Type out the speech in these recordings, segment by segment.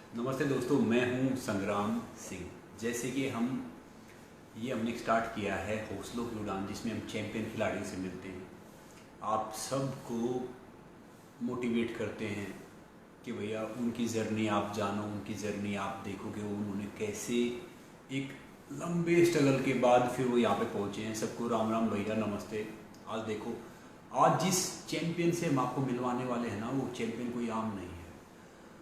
नमस्ते दोस्तों, मैं हूं संग्राम सिंह। जैसे कि हमने स्टार्ट किया है हौसलों की उड़ान, जिसमें हम चैंपियन खिलाड़ियों से मिलते हैं, आप सबको मोटिवेट करते हैं कि भैया उनकी जर्नी आप जानो, उनकी जर्नी आप देखो कि उन्होंने कैसे एक लंबे स्ट्रगल के बाद फिर वो यहाँ पे पहुँचे हैं। सबको राम राम भैया, नमस्ते। आज देखो, आज जिस चैंपियन से हम आपको मिलवाने वाले हैं ना, वो चैंपियन कोई आम नहीं है।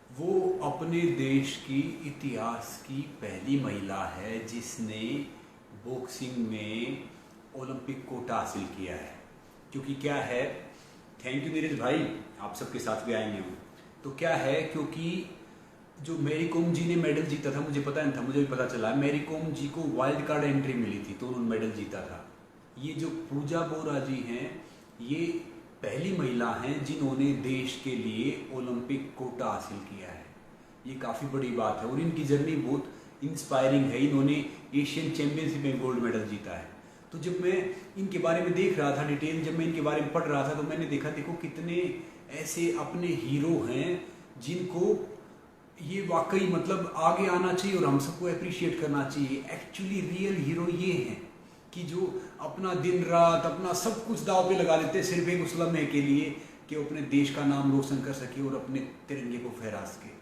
वो अपने देश की इतिहास की पहली महिला है जिसने बॉक्सिंग में ओलंपिक कोटा हासिल किया है। क्योंकि क्या है, थैंक यू नीरज भाई, आप सबके साथ भी आएंगे हम। तो क्या है, क्योंकि जो मैरी कॉम जी ने मेडल जीता था, मुझे पता नहीं था, मुझे भी पता चला, मैरी कॉम जी को वाइल्ड कार्ड एंट्री मिली थी तो उन्होंने मेडल जीता था। ये जो पूजा बोरा जी हैं, ये पहली महिला हैं जिन्होंने देश के लिए ओलंपिक कोटा हासिल किया है। ये काफ़ी बड़ी बात है और इनकी जर्नी बहुत इंस्पायरिंग है। इन्होंने एशियन चैंपियनशिप में गोल्ड मेडल जीता है। तो जब मैं इनके बारे में देख रहा था डिटेल, जब मैं इनके बारे में पढ़ रहा था, तो मैंने देखा, देखो कितने ऐसे अपने हीरो हैं जिनको ये वाकई मतलब आगे आना चाहिए और हम सबको अप्रिशिएट करना चाहिए। एक्चुअली रियल हीरो ये हैं कि जो अपना दिन रात अपना सब कुछ दाव पे लगा देते हैं सिर्फ एक उस लम्हे के लिए कि वो अपने देश का नाम रोशन कर सके और अपने तिरंगे को फहरा सके।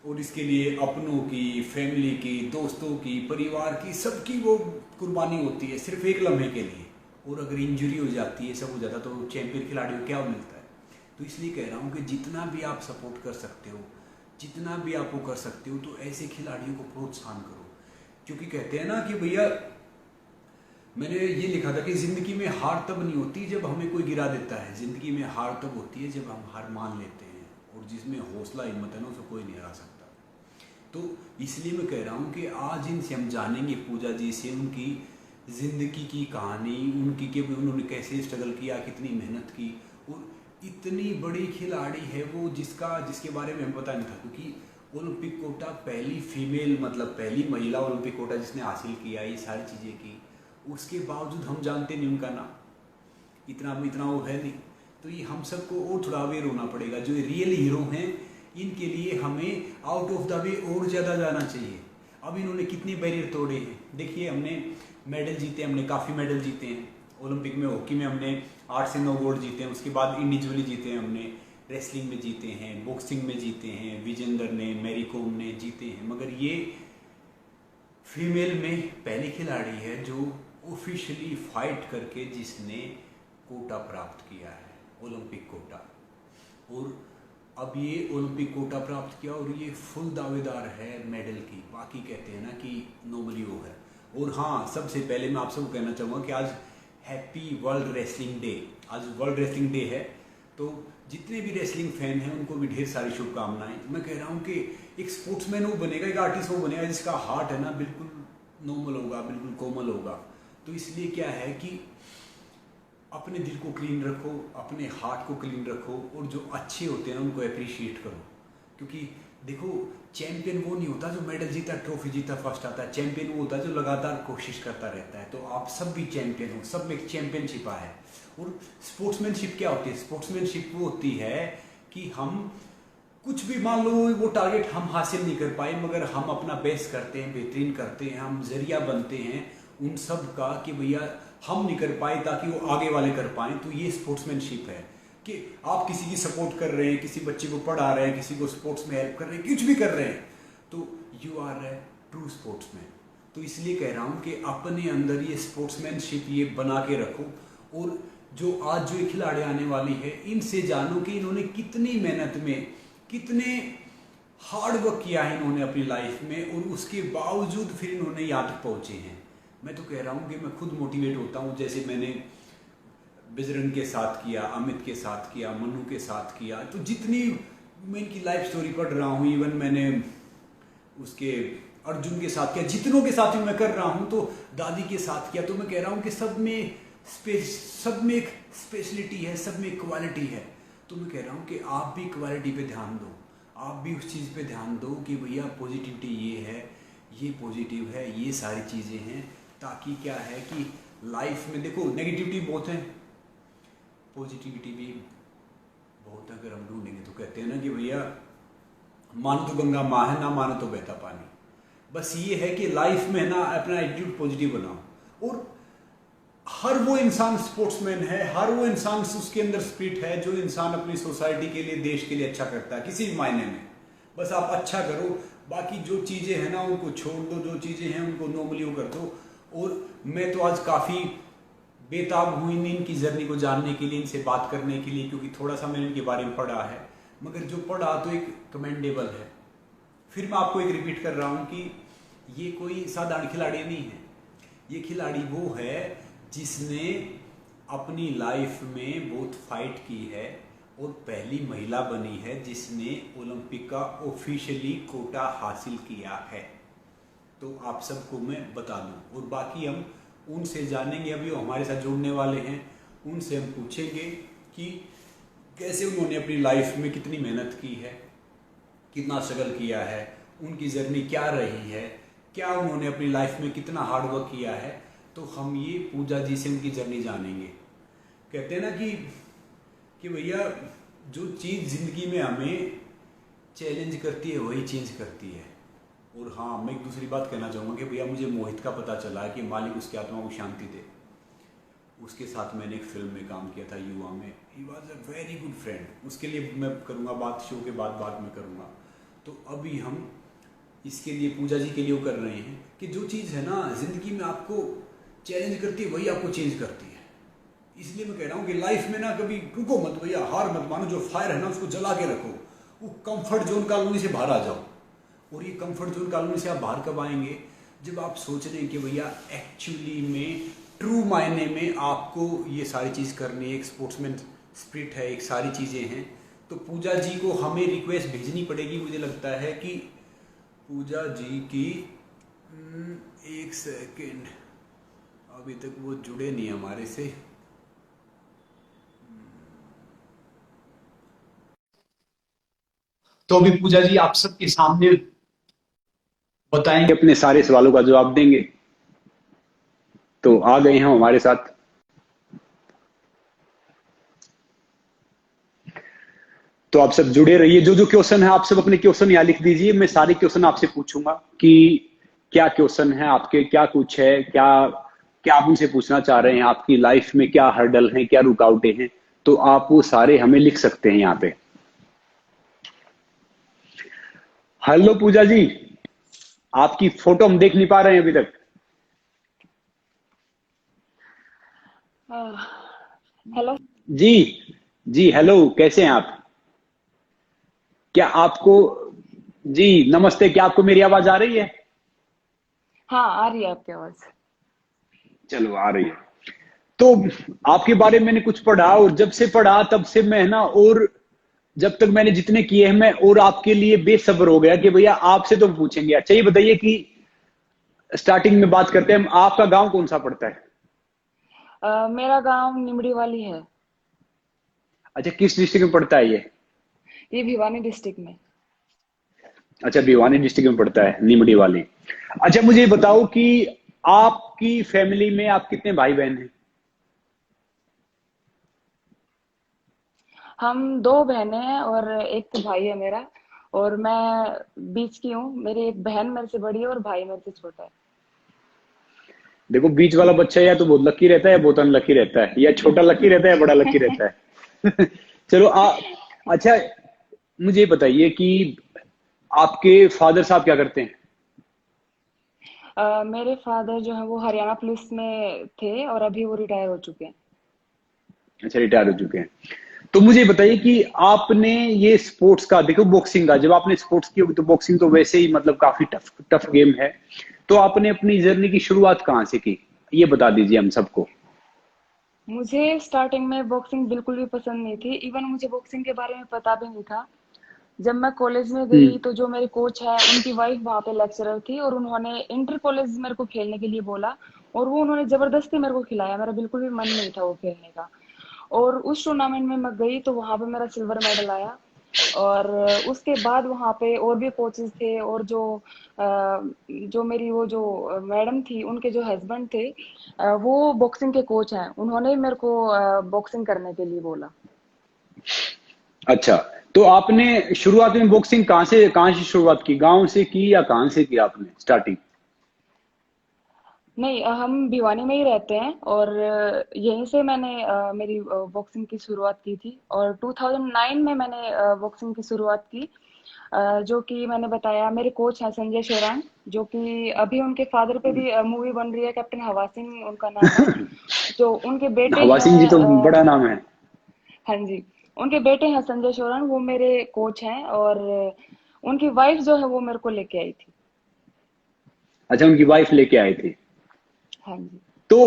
और इसके लिए अपनों की, फैमिली की, दोस्तों की, परिवार की, सबकी वो कुर्बानी होती है सिर्फ एक लम्हे के लिए। और अगर इंजरी हो जाती है, सब हो जाता, तो चैंपियन खिलाड़ी को क्या मिलता है। तो इसलिए कह रहा हूँ कि जितना भी आप सपोर्ट कर सकते हो, जितना भी आप वो कर सकते हो, तो ऐसे खिलाड़ियों को प्रोत्साहन करो। क्योंकि कहते हैं ना कि भैया, मैंने ये लिखा था कि ज़िंदगी में हार तब नहीं होती जब हमें कोई गिरा देता है, ज़िंदगी में हार तब होती है जब हम हार मान लेते हैं। और जिसमें हौसला हिम्मत है ना, उसे कोई नहीं हरा सकता। तो इसलिए मैं कह रहा हूँ कि आज इनसे हम जानेंगे, पूजा जी से, उनकी ज़िंदगी की कहानी, उनकी कि उन्होंने कैसे स्ट्रगल किया, कितनी मेहनत की। और इतनी बड़ी खिलाड़ी है वो जिसके बारे में हमें पता नहीं था। क्योंकि ओलंपिक कोटा पहली फीमेल, मतलब पहली महिला ओलंपिक कोटा जिसने हासिल किया, ये सारी चीज़ें की, उसके बावजूद हम जानते नहीं उनका नाम, इतना इतना वो है नहीं। तो ये हम सबको और थोड़ा अवेयर होना पड़ेगा। जो रियल हीरो हैं, इनके लिए हमें आउट ऑफ द वे और ज़्यादा जाना चाहिए। अब इन्होंने कितने बैरियर तोड़े हैं। देखिए, हमने मेडल जीते, हमने काफ़ी मेडल जीते हैं ओलंपिक में। हॉकी में हमने 8 से 9 गोल्ड जीते हैं। उसके बाद इंडिविजुअली जीते हैं, हमने रेसलिंग में जीते हैं, बॉक्सिंग में जीते हैं, विजेंदर ने, मैरी कॉम ने जीते हैं। मगर ये फीमेल में पहली खिलाड़ी है जो ऑफिशियली फाइट करके जिसने कोटा प्राप्त किया है, ओलंपिक कोटा। और अब ये ओलंपिक कोटा प्राप्त किया और ये फुल दावेदार है मेडल की। बाकी कहते हैं ना कि नॉर्मली वो है। और हाँ, सबसे पहले मैं आप सबको कहना चाहूँगा कि आज हैप्पी वर्ल्ड रेसलिंग डे। आज वर्ल्ड रेसलिंग डे है, तो जितने भी रेसलिंग फैन हैं उनको भी ढेर सारी शुभकामनाएं। मैं कह रहा हूँ कि एक स्पोर्ट्समैन वो बनेगा, एक आर्टिस्ट वो बनेगा जिसका हार्ट है ना बिल्कुल नॉर्मल होगा, बिल्कुल कोमल होगा। तो इसलिए क्या है कि अपने दिल को क्लीन रखो, अपने हार्ट को क्लीन रखो, और जो अच्छे होते हैं उनको अप्रिशिएट करो। क्योंकि देखो, चैंपियन वो नहीं होता जो मेडल जीता, ट्रॉफी जीता, फर्स्ट आता है। चैंपियन वो होता है जो लगातार कोशिश करता रहता है। तो आप सब भी चैंपियन हो, सब में एक चैंपियनशिप है। और स्पोर्ट्समैनशिप क्या होती है? स्पोर्ट्समैनशिप वो होती है कि हम कुछ भी, मान लो वो टारगेट हम हासिल नहीं कर पाए, मगर हम अपना बेस्ट करते हैं, बेहतरीन करते हैं, हम जरिया बनते हैं उन सब का कि भैया हम नहीं कर पाए ताकि वो आगे वाले कर पाएँ। तो ये स्पोर्ट्समैनशिप है कि आप किसी की सपोर्ट कर रहे हैं, किसी बच्चे को पढ़ा रहे हैं, किसी को स्पोर्ट्स में हेल्प कर रहे हैं, कुछ भी कर रहे हैं, तो you are a true sportsman. तो इसलिए कह रहा हूँ कि अपने अंदर ये स्पोर्ट्समैनशिप ये बना के रखो। और जो आज जो खिलाड़ी आने वाली है, इनसे जानो कि इन्होंने कितनी मेहनत में, कितने हार्ड वर्क किया है इन्होंने अपनी लाइफ में, और उसके बावजूद फिर इन्होंने यहाँ तक पहुँचे हैं। मैं तो कह रहा हूँ कि मैं खुद मोटिवेट होता हूँ। जैसे मैंने बजरंग के साथ किया, अमित के साथ किया, मन्नू के साथ किया, तो जितनी मैं इनकी लाइफ स्टोरी पढ़ रहा हूँ, इवन मैंने उसके अर्जुन के साथ किया, जितनों के साथ भी मैं कर रहा हूँ, तो दादी के साथ किया। तो मैं कह रहा हूँ कि सब में एक स्पेशलिटी है, सब में एक क्वालिटी है। तो मैं कह रहा हूँ कि आप भी क्वालिटी पे ध्यान दो, आप भी उस चीज़ पे ध्यान दो कि भैया पॉजिटिविटी ये है, ये पॉजिटिव है, ये सारी चीज़ें हैं। ताकि क्या है कि लाइफ में देखो, नेगेटिविटी बहुत है, पॉजिटिविटी भी बहुत। अगर हम ढूंढेंगे तो कहते हैं ना कि भैया मानो तो गंगा माँ है, ना मानो तो बहता पानी। बस ये है कि लाइफ में ना अपना एटीट्यूड पॉजिटिव बनाओ। और हर वो इंसान स्पोर्ट्समैन है, हर वो इंसान उसके अंदर स्पिरिट है जो इंसान अपनी सोसाइटी के लिए, देश के लिए अच्छा करता है किसी भी मायने में। बस आप अच्छा करो, बाकी जो चीज़ें हैं ना उनको छोड़ दो, जो चीज़ें हैं उनको नॉर्मली वो कर दो। और मैं तो आज काफ़ी बेताब हूँ इनकी जर्नी को जानने के लिए, इनसे बात करने के लिए, क्योंकि थोड़ा सा मैंने इनके बारे में पढ़ा है, मगर जो पढ़ा तो एक कमेंडेबल है। फिर मैं आपको एक रिपीट कर रहा हूँ कि ये कोई साधारण खिलाड़ी नहीं है। ये खिलाड़ी वो है जिसने अपनी लाइफ में बहुत फाइट की है और पहली महिला बनी है जिसने ओलंपिक का ऑफिशियली कोटा हासिल किया है। तो आप सबको मैं बता दूं, और बाकी हम उनसे जानेंगे, अभी वो हमारे साथ जुड़ने वाले हैं, उनसे हम पूछेंगे कि कैसे उन्होंने अपनी लाइफ में कितनी मेहनत की है, कितना स्ट्रगल किया है, उनकी जर्नी क्या रही है, क्या उन्होंने अपनी लाइफ में कितना हार्ड वर्क किया है। तो हम ये पूजा जी से उनकी जर्नी जानेंगे। कहते हैं ना कि भैया जो चीज़ ज़िंदगी में हमें चैलेंज करती है वही चेंज करती है। और हाँ, मैं एक दूसरी बात कहना चाहूँगा कि भैया मुझे मोहित का पता चला कि मालिक उसकी आत्मा को शांति दे, उसके साथ मैंने एक फिल्म में काम किया था युवा में। He was a very good friend. उसके लिए मैं करूँगा बात शो के बाद में करूँगा। तो अभी हम इसके लिए पूजा जी के लिए वो कर रहे हैं कि जो चीज़ है ना ज़िंदगी में आपको चैलेंज करती है वही आपको चेंज करती है। इसलिए मैं कह रहा हूँ कि लाइफ में ना कभी रुको मत भैया, हार मत मानो, जो फायर है ना उसको जला के रखो, वो कंफर्ट जोन कॉलोनी से बाहर आ जाओ। और ये कंफर्ट जोन कॉलोनी से आप बाहर कब आएंगे, जब आप सोच रहे हैं कि भैया एक्चुअली में ट्रू मायने में आपको ये सारी चीज़ करनी है, एक स्पोर्ट्समैन स्पिरिट है, एक सारी चीज़ें हैं। तो पूजा जी को हमें रिक्वेस्ट भेजनी पड़ेगी, मुझे लगता है कि पूजा जी की एक सेकेंड, अभी तक वो जुड़े नहीं हमारे से। तो अभी पूजा जी आप सबके सामने बताएंगे, अपने सारे सवालों का जवाब देंगे। तो आ गए हैं हमारे साथ। तो आप सब जुड़े रहिए। जो जो क्वेश्चन है आप सब अपने क्वेश्चन यहाँ लिख दीजिए, मैं सारे क्वेश्चन आपसे पूछूंगा कि क्या क्वेश्चन है आपके, क्या कुछ है, क्या क्या आप उनसे पूछना चाह रहे हैं, आपकी लाइफ में क्या हर्डल हैं, क्या रुकावटें हैं। तो आप वो सारे हमें लिख सकते हैं यहाँ पे। हेलो पूजा जी, आपकी फोटो हम देख नहीं पा रहे हैं अभी तक। हेलो। जी जी, हेलो, कैसे हैं आप? क्या आपको, जी नमस्ते, क्या आपको मेरी आवाज आ रही है? हाँ, आ रही है आपकी आवाज। चलो, आ रही है। तो आपके बारे में मैंने कुछ पढ़ा, और जब से पढ़ा तब से मैं ना, और जब तक मैंने जितने किए हैं मैं और आपके लिए बेसब्र हो गया कि भैया आपसे तो पूछेंगे। अच्छा ये बताइए कि स्टार्टिंग में बात करते हैं हम, आपका गांव कौन सा पड़ता है? मेरा गांव निमड़ी वाली है। अच्छा, किस डिस्ट्रिक्ट में पड़ता है ये? ये भिवानी डिस्ट्रिक्ट में। अच्छा, भिवानी डिस्ट्रिक्ट में पड़ता है, निमड़ी वाली। अच्छा मुझे ये बताओ कि आपकी फैमिली में आप कितने भाई बहन हैं? हम दो बहनें हैं और एक भाई है मेरा। और मैं बीच की हूँ। मेरी एक बहन मेरे से बड़ी है और भाई मेरे से छोटा है। देखो, बीच वाला बच्चा या तो बहुत लकी रहता है या बहुत अनलकी रहता है, या छोटा लकी रहता है या बड़ा लकी रहता है। चलो अच्छा मुझे बताइए कि आपके फादर साहब क्या करते हैं? मेरे फादर जो है वो हरियाणा पुलिस में थे और अभी वो रिटायर हो चुके हैं। अच्छा, रिटायर हो चुके हैं। तो मुझे बताइए कि आपने ये स्पोर्ट्स का, देखो बॉक्सिंग का, जब आपने स्पोर्ट्स की होगी तो बॉक्सिंग तो वैसे ही मतलब काफी टफ टफ गेम है। तो आपने अपनी जर्नी की शुरुआत कहाँ से की, ये बता दीजिए हम सबको। मुझे स्टार्टिंग में बॉक्सिंग बिल्कुल भी पसंद नहीं थी। इवन मुझे बॉक्सिंग के बारे में पता भी नहीं था। जब मैं कॉलेज में हम्म। गई तो जो मेरे कोच है उनकी वाइफ वहां पे लेक्चरर थी और उन्होंने इंटर कॉलेज मेरे को खेलने के लिए बोला। और वो उन्होंने जबरदस्ती मेरे को खिलाया। मेरा बिल्कुल भी मन नहीं था वो खेलने का। और उस टूर्नामेंट में मैं गई तो वहां पे मेरा सिल्वर मेडल आया। और उसके बाद वहां पे और भी कोचेस थे और जो मेरी वो जो मैडम थी उनके जो हस्बैंड थे, वो बॉक्सिंग के कोच हैं। उन्होंने मेरे को बॉक्सिंग करने के लिए बोला। अच्छा, तो आपने शुरुआत में बॉक्सिंग कहाँ से शुरुआत की, गांव से की या कहाँ से की आपने स्टार्टिंग? नहीं, हम भिवानी में ही रहते हैं और यहीं से मैंने मेरी बॉक्सिंग की शुरुआत की थी और 2009 में मैंने बॉक्सिंग की शुरुआत की। जो कि मैंने बताया, मेरे कोच हैं संजय शेरान, जो कि अभी उनके फादर पे भी मूवी बन रही है, कैप्टन हवा सिंह उनका नाम है। जो उनके बेटे हवा सिंह जी हैं तो बड़ा नाम है। हाँ जी, उनके बेटे हैं संजय शेरान, वो मेरे कोच हैं और उनकी वाइफ जो है वो मेरे को लेके आई थी। अच्छा, उनकी वाइफ लेके आए थे। हाँ जी। तो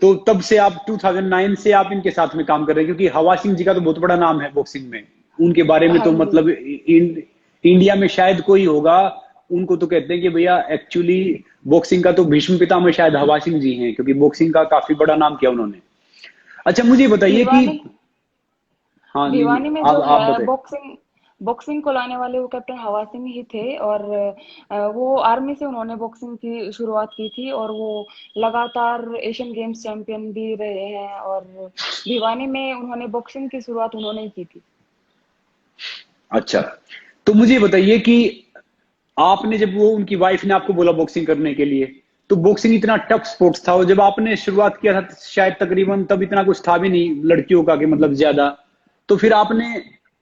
तो तब से आप 2009 से आप इनके साथ में काम कर रहे हैं, क्योंकि हवा सिंह जी का तो बहुत बड़ा नाम है बॉक्सिंग में। उनके बारे में हाँ तो जी। मतलब इंडिया में शायद कोई होगा, उनको तो कहते हैं कि भैया एक्चुअली बॉक्सिंग का तो भीष्म पितामह शायद हवा सिंह जी हैं, क्योंकि बॉक्सिंग का काफी बड़ा नाम किया उन्होंने। अच्छा, मुझे बताइए कि भिवानी हाँ, नहीं नहीं, भिवानी में जो आप है बताइए। बॉक्सिंग बॉक्सिंग को लाने वाले वो कैप्टन हवा सिंह ही थे और वो आर्मी से उन्होंने बॉक्सिंग की शुरुआत की थी और वो लगातार एशियन गेम्स चैंपियन भी रहे हैं और भिवानी में उन्होंने बॉक्सिंग की शुरुआत उन्होंने ही की थी। अच्छा, तो मुझे बताइए कि आपने जब वो उनकी वाइफ ने आपको बोला बॉक्सिंग करने के लिए, तो बॉक्सिंग इतना टफ स्पोर्ट्स था, और जब आपने शुरुआत किया था शायद तकरीबन तब इतना कुछ था भी नहीं लड़कियों का कि मतलब ज्यादा, तो फिर आपने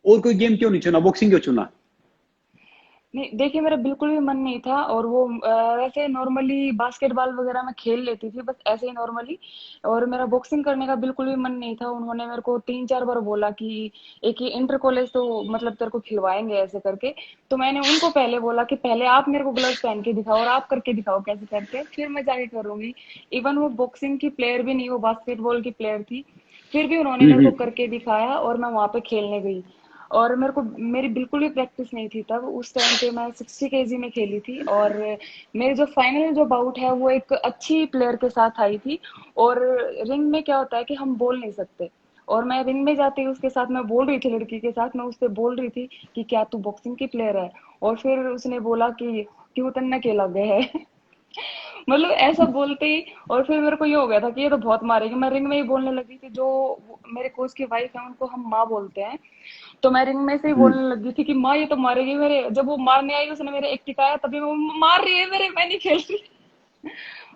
और कोई गेम क्यों नहीं चुना, बॉक्सिंग क्यों चुना? नहीं, देखिए मेरा बिल्कुल भी मन नहीं था और वो वैसे नॉर्मली बास्केटबॉल वगैरह मैं खेल लेती थी, बस ऐसे ही नॉर्मली। और मेरा बॉक्सिंग करने का बिल्कुल भी मन नहीं था। उन्होंने मेरे को 3-4 बार बोला कि एक ही इंटर कॉलेज तो मतलब तेरे को खिलवाएंगे ऐसे करके। तो मैंने उनको पहले बोला कि पहले आप मेरे को ग्लव्स पहन के दिखाओ और आप करके दिखाओ कैसे करते हैं, फिर मैं जाके करूंगी। इवन वो बॉक्सिंग की प्लेयर भी नहीं, वो बास्केटबॉल की प्लेयर थी। फिर भी उन्होंने मेरे को हम्म। करके दिखाया और मैं वहां पे खेलने गई। और मेरी बिल्कुल भी प्रैक्टिस नहीं थी तब। उस टाइम पे मैं 60 केजी में खेली थी और मेरे जो फाइनल जो बाउट है वो एक अच्छी प्लेयर के साथ आई थी। और रिंग में क्या होता है कि हम बोल नहीं सकते, और मैं रिंग में जाती उसके साथ मैं बोल रही थी, लड़की के साथ मैं उससे बोल रही थी कि क्या तू बॉक्सिंग की प्लेयर है। और फिर उसने बोला कि क्यों तन्ना के लग गए है। मतलब ऐसा बोलते ही, और फिर मेरे को ये हो गया था कि ये तो बहुत मारेगी। मैं रिंग में ही बोलने लगी थी, जो मेरे कोच की वाइफ है उनको हम माँ बोलते हैं। तो मैं रिंग में से ही हम्म। बोलने लगी थी कि माँ ये तो मारेगी मेरे। जब वो मारने आई उसने मेरे एक टिकाया, तभी वो मार रही है मेरे, मैं नहीं खेल रही।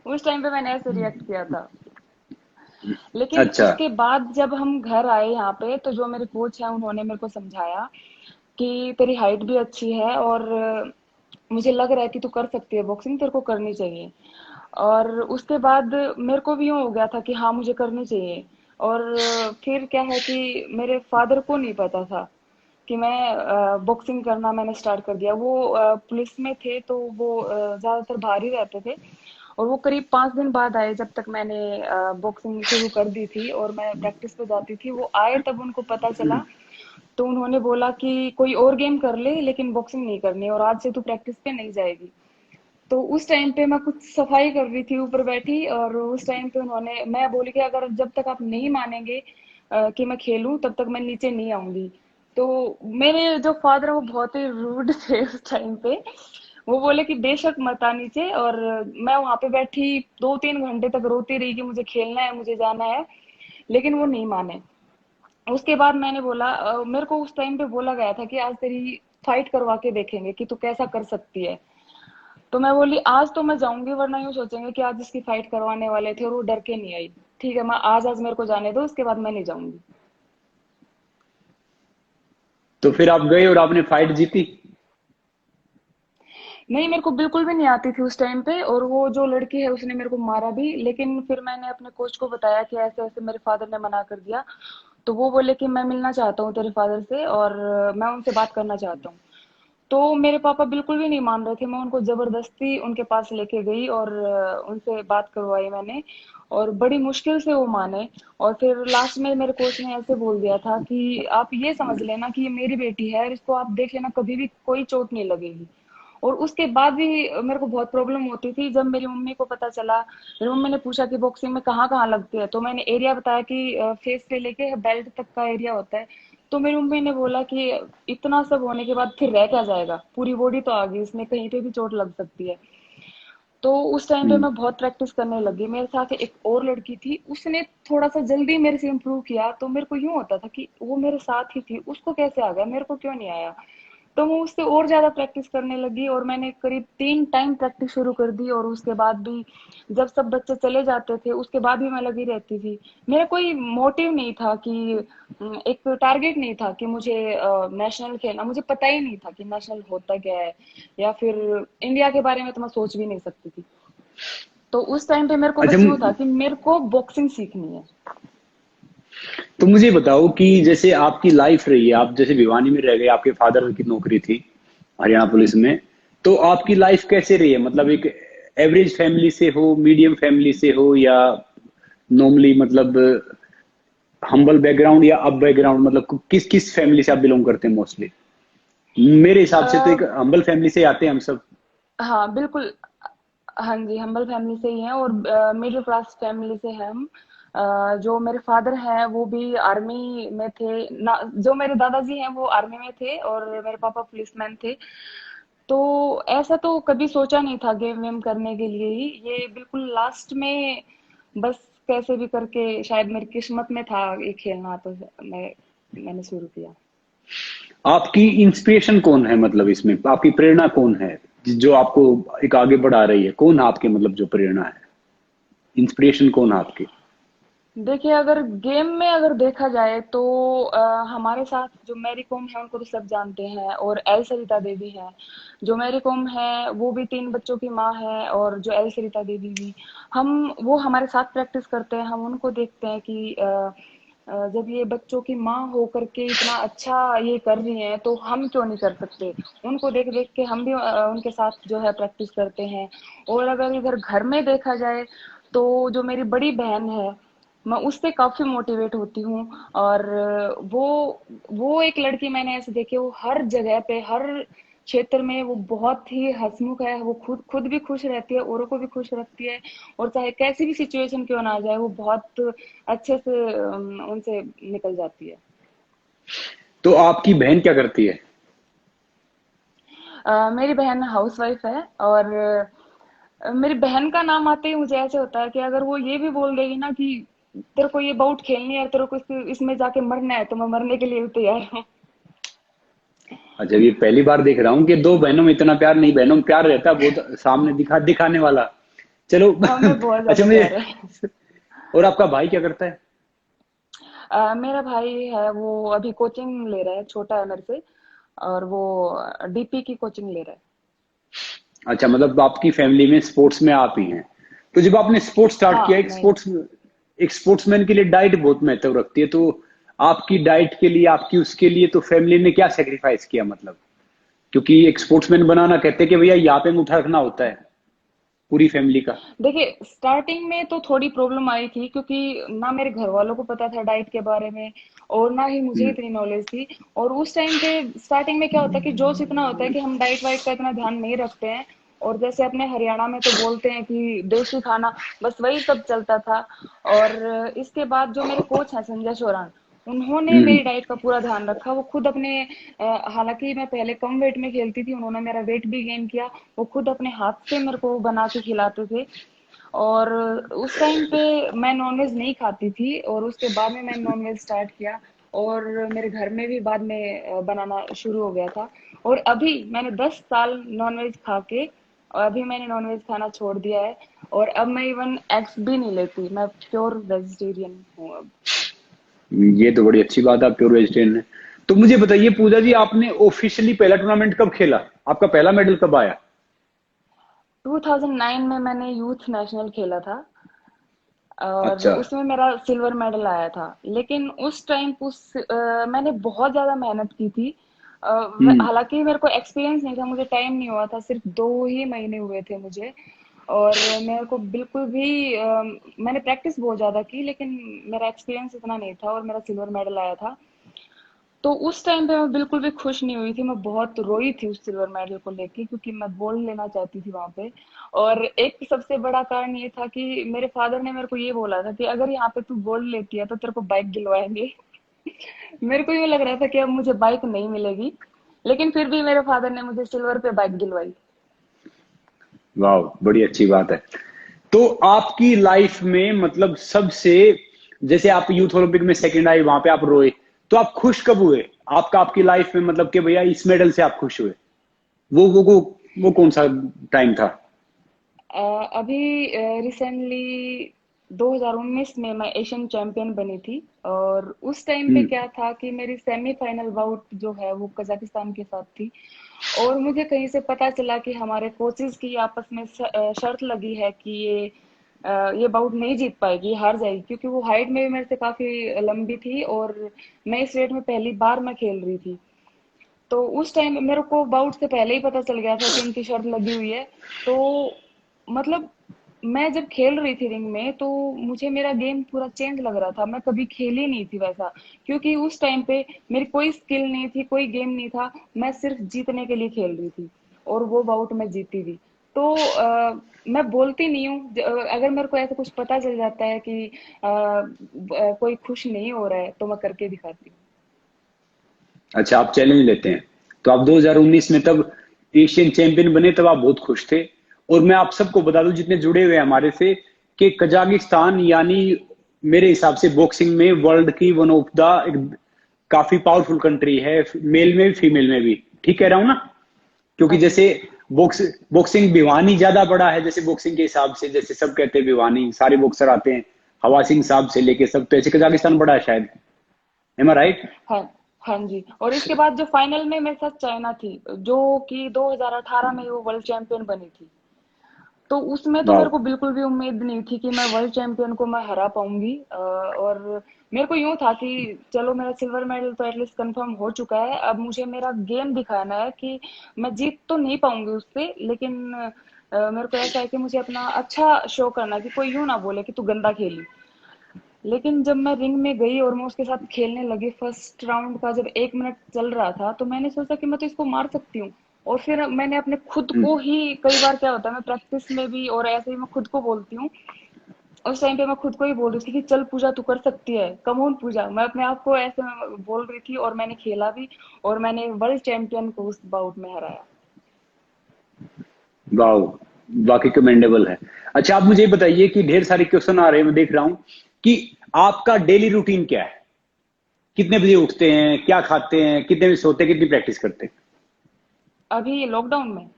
उस टाइम पे मैंने ऐसे रिएक्ट किया था। लेकिन अच्छा। उसके बाद जब हम घर आए यहाँ पे, तो जो मेरे कोच हैं उन्होंने मेरे को समझाया कि तेरी हाइट भी अच्छी है और मुझे लग रहा है कि तू कर सकती है बॉक्सिंग, तेरे को करनी चाहिए। और उसके बाद मेरे को भी यूँ हो गया था कि हाँ मुझे करनी चाहिए। और फिर क्या है कि मेरे फादर को नहीं पता था कि मैं बॉक्सिंग करना मैंने स्टार्ट कर दिया। वो पुलिस में थे, तो वो ज्यादातर बाहर ही रहते थे। और वो करीब 5 दिन बाद आए, जब तक मैंने बॉक्सिंग शुरू कर दी थी और मैं प्रैक्टिस पे जाती थी। वो आए तब उनको पता चला, तो उन्होंने बोला कि कोई और गेम कर ले लेकिन बॉक्सिंग नहीं करनी, और आज से तू प्रैक्टिस पे नहीं जाएगी। तो उस टाइम पे मैं कुछ सफाई कर रही थी ऊपर बैठी, और उस टाइम पे उन्होंने मैं बोली कि अगर जब तक आप नहीं मानेंगे कि मैं खेलूं तब तक मैं नीचे नहीं आऊंगी। तो मेरे जो फादर है वो बहुत ही रूड थे उस टाइम पे। वो बोले कि बेशक मत आ नीचे। और मैं वहां पे बैठी 2-3 घंटे तक रोती रही कि मुझे खेलना है, मुझे जाना है। लेकिन वो नहीं माने। उसके बाद मैंने बोला, मेरे को उस टाइम पे बोला गया था कि आज तेरी फाइट करवा के देखेंगे कि तू कैसा कर सकती है। तो मैं बोली आज तो मैं जाऊंगी, वरना यूं सोचेंगे कि आज इसकी फाइट करवाने वाले थे और वो डर के नहीं आई। ठीक है, मैं आज मेरे को जाने दो, उसके बाद मैं नहीं जाऊंगी। तो फिर आप गए और आपने फाइट जीती? नहीं, मेरे को बिल्कुल भी नहीं आती थी उस टाइम पे, और वो जो लड़की है उसने मेरे को मारा भी। लेकिन फिर मैंने अपने कोच को बताया कि ऐसे ऐसे मेरे फादर ने मना कर दिया। तो वो बोले कि मैं मिलना चाहता हूँ तेरे फादर से और मैं उनसे बात करना चाहता हूँ। तो मेरे पापा बिल्कुल भी नहीं मान रहे थे। मैं उनको जबरदस्ती उनके पास लेके गई और उनसे बात करवाई मैंने, और बड़ी मुश्किल से वो माने। और फिर लास्ट में मेरे कोच ने ऐसे बोल दिया था कि आप ये समझ लेना कि ये मेरी बेटी है और इसको आप देख लेना, कभी भी कोई चोट नहीं लगेगी। और उसके बाद भी मेरे को बहुत प्रॉब्लम होती थी। जब मेरी मम्मी को पता चला, मेरी मम्मी ने पूछा कि बॉक्सिंग में कहाँ कहाँ लगती है, तो मैंने एरिया बताया कि फेस से लेके बेल्ट तक का एरिया होता है। तो मेरी मम्मी ने बोला कि इतना सब होने के बाद फिर रह क्या जाएगा, पूरी बॉडी तो आ गई इसमें, कहीं पे भी चोट लग सकती है। तो उस टाइम पे हम्म। मैं बहुत प्रैक्टिस करने लगी। मेरे साथ एक और लड़की थी, उसने थोड़ा सा जल्दी मेरे से इम्प्रूव किया, तो मेरे को यूं होता था कि वो मेरे साथ ही थी, उसको कैसे आ गया, मेरे को क्यों नहीं आया। तो मैं उससे और ज्यादा प्रैक्टिस करने लगी, और मैंने करीब 3 टाइम प्रैक्टिस शुरू कर दी। और उसके बाद भी जब सब बच्चे चले जाते थे, उसके बाद भी मैं लगी रहती थी। मेरा कोई मोटिव नहीं था कि एक टारगेट नहीं था कि मुझे नेशनल खेलना, मुझे पता ही नहीं था कि नेशनल होता क्या है, या फिर इंडिया के बारे में तो मैं सोच भी नहीं सकती थी। तो उस टाइम पे मेरे को अच्छा, बस यूं था कि मेरे को बॉक्सिंग सीखनी है। तो मुझे बताओ कि जैसे आपकी लाइफ रही है, आप जैसे भिवानी में रह गए, आपके फादर की नौकरी थी हरियाणा पुलिस में, तो आपकी लाइफ कैसे रही है? मतलब एक एवरेज फैमिली से हो, मीडियम फैमिली से हो, या नॉर्मली मतलब हम्बल बैकग्राउंड या अप बैकग्राउंड, मतलब किस किस फैमिली से आप बिलोंग करते हैं मोस्टली? मेरे हिसाब से तो एक हम्बल फैमिली से आते हैं हम सब। हाँ बिल्कुल। हाँ जी, हम्बल फैमिली से ही हैं, और मिडिल क्लास फैमिली से हैं हम। जो मेरे फादर हैं वो भी आर्मी में थे ना, जो मेरे दादाजी हैं वो आर्मी में थे, और मेरे पापा पुलिसमैन थे। तो ऐसा तो कभी सोचा नहीं था गेम वेम करने के लिए ही, ये बिल्कुल लास्ट में बस कैसे भी करके शायद मेरी किस्मत में था ये खेलना, तो मैंने शुरू किया। आपकी इंस्पिरेशन कौन है, मतलब इसमें आपकी प्रेरणा कौन है जो आपको एक आगे बढ़ा रही है? कौन है आपके, मतलब जो प्रेरणा है, इंस्पिरेशन कौन है आपकी? देखिए, अगर गेम में अगर देखा जाए तो हमारे साथ जो मैरी कॉम है उनको तो सब जानते हैं, और एल सरिता देवी है। जो मैरी कॉम है वो भी 3 बच्चों की माँ है, और जो एल सरिता देवी भी, हम वो हमारे साथ प्रैक्टिस करते हैं। हम उनको देखते हैं कि जब ये बच्चों की माँ होकर के इतना अच्छा ये कर रही हैं, तो हम क्यों नहीं कर सकते। उनको देख देख के हम भी उनके साथ जो है प्रैक्टिस करते हैं। और अगर इधर घर में देखा जाए, तो जो मेरी बड़ी बहन है, मैं उससे काफी मोटिवेट होती हूँ। और वो वो एक लड़की मैंने ऐसे देखी है, वो हर जगह पे, हर क्षेत्र में वो बहुत ही हंसमुख है। वो खुद खुद भी खुश रहती है, औरों को भी खुश रखती है, और चाहे कैसी भी सिचुएशन क्यों ना आ जाए, वो बहुत अच्छे से उनसे निकल जाती है। तो आपकी बहन क्या करती है? मेरी बहन हाउसवाइफ है, और मेरी बहन का नाम आते ही मुझे ऐसे होता है कि अगर वो ये भी बोल देगी ना कि तेरे को ये बाउट खेलनी है, तेरे को इसमें जाके मरना है, तो मैं मरने के लिए भी तैयार हूँ। अच्छा, ये पहली बार देख रहा हूँ कि दो बहनों में इतना प्यार, नहीं बहनों में प्यार रहता है बहुत सामने दिखाने वाला। चलो। हमें बहुत अच्छा ज्यादा मुझे, प्यार है। और आपका भाई क्या करता है? मेरा भाई है, वो अभी कोचिंग ले रहा है, छोटा है मेरे से, और वो डीपी की कोचिंग ले रहा है। अच्छा, मतलब आपकी फैमिली में स्पोर्ट्स में आप ही हैं। तो जब आपने स्पोर्ट्स स्टार्ट किया, हाँ मैं। एक स्पोर्ट्समैन के लिए डाइट बहुत महत्व रखती है, तो आपकी डाइट के लिए, आपकी उसके लिए तो फैमिली ने क्या सेक्रीफाइस किया, मतलब? क्योंकि एक स्पोर्ट्समैन बनाना कहते हैं कि भैया यहाँ पे अंगूठा रखना होता है पूरी फैमिली का। देखिए, स्टार्टिंग में तो थोड़ी प्रॉब्लम आई थी, क्योंकि ना मेरे घर वालों को पता था डाइट के बारे में, और ना ही मुझे हम्म। इतनी नॉलेज थी। और उस टाइम पे स्टार्टिंग में क्या होता है कि जोश इतना होता है कि हम डाइट वाइट का इतना ध्यान नहीं रखते हैं। और जैसे अपने हरियाणा में तो बोलते हैं कि देसी खाना, बस वही सब चलता था। और इसके बाद जो मेरे कोच हैं संजय शोरान, उन्होंने हम्म। मेरी डाइट का पूरा ध्यान रखा। वो खुद अपने हालांकि मैं पहले कम वेट में खेलती थी, उन्होंने मेरा वेट भी गेन किया। वो खुद अपने हाथ से मेरे को बना के खिलाते थे। और उस टाइम पे मैं नॉनवेज नहीं खाती थी, और उसके बाद में मैंने नॉनवेज स्टार्ट किया। और मेरे घर में भी बाद में बनाना शुरू हो गया था। और अभी मैंने 10 साल नॉनवेज खा के, और अभी मैंने नॉनवेज खाना छोड़ दिया है। और अब मैं इवन एग्स भी नहीं लेती, मैं प्योर वेजिटेरियन हूँ अब। ये तो बड़ी अच्छी बात है, आप प्योर वेजिटेरियन है। तो मुझे बताइए पूजा जी, आपने ऑफिशियली पहला टूर्नामेंट कब खेला? आपका पहला मेडल कब आया? 2009 में मैंने यूथ नेशनल खेला था, और अच्छा। उसमें मेरा सिल्वर मेडल आया था। लेकिन उस टाइम मैंने बहुत ज्यादा मेहनत की थी। हम्म। हालांकि मेरे को एक्सपीरियंस नहीं था, मुझे टाइम नहीं हुआ था, सिर्फ 2 ही महीने हुए थे मुझे। और मेरे को बिल्कुल भी मैंने प्रैक्टिस बहुत ज्यादा की, लेकिन मेरा एक्सपीरियंस इतना नहीं था, और मेरा सिल्वर मेडल आया था। तो उस टाइम पे मैं बिल्कुल भी खुश नहीं हुई थी, मैं बहुत रोई थी उस सिल्वर मेडल को लेके, क्योंकि मैं गोल्ड लेना चाहती थी वहां पे। और एक सबसे बड़ा कारण ये था कि मेरे फादर ने मेरे को ये बोला था कि अगर यहाँ पे तू गोल्ड लेती है तो तेरे को बाइक दिलवाएंगे। मेरे को ये लग रहा था कि अब मुझे बाइक नहीं मिलेगी, लेकिन फिर भी मेरे फादर ने मुझे सिल्वर पे बाइक दिलवाई। वाह, बड़ी अच्छी बात है। तो आपकी लाइफ में मतलब सबसे, जैसे आप यूथ ओलंपिक में सेकंड आए, वहां पे आप रोए, तो आप खुश कब हुए? आपका आपकी लाइफ में मतलब कि भैया इस मेडल से आप खुश हुए, वो कौन सा टाइम था? अभी रिसेंटली 2019 में मैं एशियन चैंपियन बनी थी। और उस टाइम पे हम्म। क्या था कि मेरी सेमीफाइनल बाउट जो है वो कजाकिस्तान के साथ थी। और मुझे कहीं से पता चला कि हमारे कोचेस की आपस में शर्त लगी है कि ये बाउट नहीं जीत पाएगी, हार जाएगी, क्योंकि वो हाइट में भी मेरे से काफी लंबी थी और मैं इस वेट में पहली बार मैं खेल रही थी। तो उस टाइम मेरे को बाउट से पहले ही पता चल गया था कि इनकी शर्त लगी हुई है। तो मतलब मैं जब खेल रही थी रिंग में तो मुझे मेरा गेम पूरा चेंज लग रहा था। मैं कभी खेली नहीं थी वैसा, क्योंकि उस टाइम पे मेरी कोई स्किल नहीं थी, कोई गेम नहीं था। मैं सिर्फ जीतने के लिए खेल रही थी और वो बाउट मैं जीती थी। तो मैं बोलती नहीं हूँ। अगर मेरे को ऐसा कुछ पता चल जाता है कि कोई खुश नहीं हो रहा है तो मैं करके दिखाती हूँ। अच्छा, आप चैलेंज लेते हैं। तो आप 2019 में तब एशियन चैंपियन बने, तब आप बहुत खुश थे। और मैं आप सबको बता दूं जितने जुड़े हुए हैं हमारे से, कि कजाकिस्तान यानी मेरे हिसाब से बॉक्सिंग में वर्ल्ड की वन ऑफ द काफी पावरफुल कंट्री है, मेल में भी फीमेल में भी। ठीक कह रहा हूं ना? क्योंकि हाँ जी। जैसे बॉक्सिंग भिवानी ज्यादा बड़ा है, जैसे बॉक्सिंग के हिसाब से, जैसे सब कहते हैं भिवानी सारे बॉक्सर आते हैं, हवा सिंह साहब से लेके सब, तो ऐसे कजाकिस्तान बड़ा है शायद। एम आई राइट? हाँ हाँ जी। और इसके बाद जो फाइनल में मेरे साथ चाइना थी, जो कि 2018 में वो वर्ल्ड चैंपियन बनी थी। तो उसमें तो वाह। मेरे को बिल्कुल भी उम्मीद नहीं थी कि मैं वर्ल्ड चैंपियन को मैं हरा पाऊंगी। और मेरे को यूं था कि चलो मेरा सिल्वर मेडल तो एटलीस्ट कंफर्म हो चुका है, अब मुझे मेरा गेम दिखाना है कि मैं जीत तो नहीं पाऊंगी उससे, लेकिन मेरे को ऐसा है कि मुझे अपना अच्छा शो करना है कि कोई यूं ना बोले कि तू गंदा खेली। लेकिन जब मैं रिंग में गई और मैं उसके साथ खेलने लगी, फर्स्ट राउंड का जब 1 मिनट चल रहा था तो मैंने सोचा कि मैं तो इसको मार सकती हूँ। और फिर मैंने अपने खुद को ही, कई बार क्या होता है मैं प्रैक्टिस में भी और ऐसे ही मैं खुद को बोलती हूँ, उस टाइम पे मैं खुद को ही बोल रही थी कि चल पूजा तू कर सकती है, कम ऑन पूजा, मैं अपने आप को ऐसे बोल रही थी। और मैंने खेला भी और मैंने वर्ल्ड चैंपियन को उस बाउट में हराया। वाह, वाकई कमेंडेबल है। अच्छा, आप मुझे ये बताइए कि ढेर सारे क्वेश्चन आ रहे हैं, मैं देख रहा हूं कि आपका डेली रूटीन क्या है? कितने बजे उठते हैं, क्या खाते हैं, कितने बजे सोते हैं, कितनी प्रैक्टिस करते हैं? अभी लॉकडाउन में।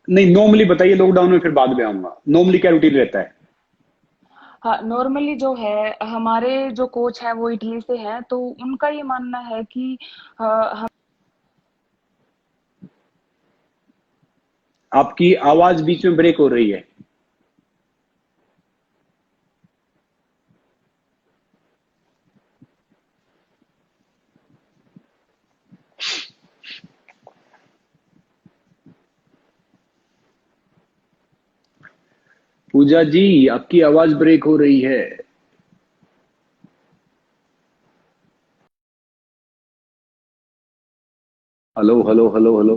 नहीं, नॉर्मली बताइए, लॉकडाउन में फिर बाद में आऊंगा। नॉर्मली क्या रूटीन रहता है? हाँ, नॉर्मली जो है हमारे जो कोच हैं वो इटली से हैं, तो उनका ये मानना है कि हम। आपकी आवाज बीच में ब्रेक हो रही है। पूजा जी, आपकी आवाज ब्रेक हो रही है। Hello, hello, hello, hello.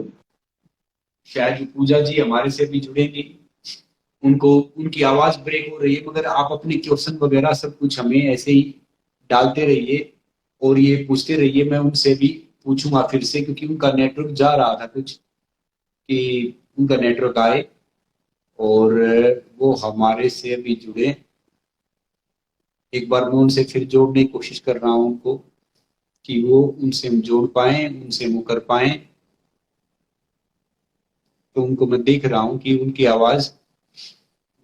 शायद पूजा जी हमारे से भी जुड़ेंगे। उनको, उनकी आवाज ब्रेक हो रही है, मगर आप अपने क्वेश्चन वगैरह सब कुछ हमें ऐसे ही डालते रहिए और ये पूछते रहिए। मैं उनसे भी पूछूंगा फिर से, क्योंकि उनका नेटवर्क जा रहा था कुछ, कि उनका नेटवर्क आए और वो हमारे से भी जुड़े। एक बार मैं उनसे फिर जोड़ने की कोशिश कर रहा हूँ उनको, कि वो उनसे हम जोड़ पाए, उनसे वो कर पाए। तो उनको मैं देख रहा हूँ कि उनकी आवाज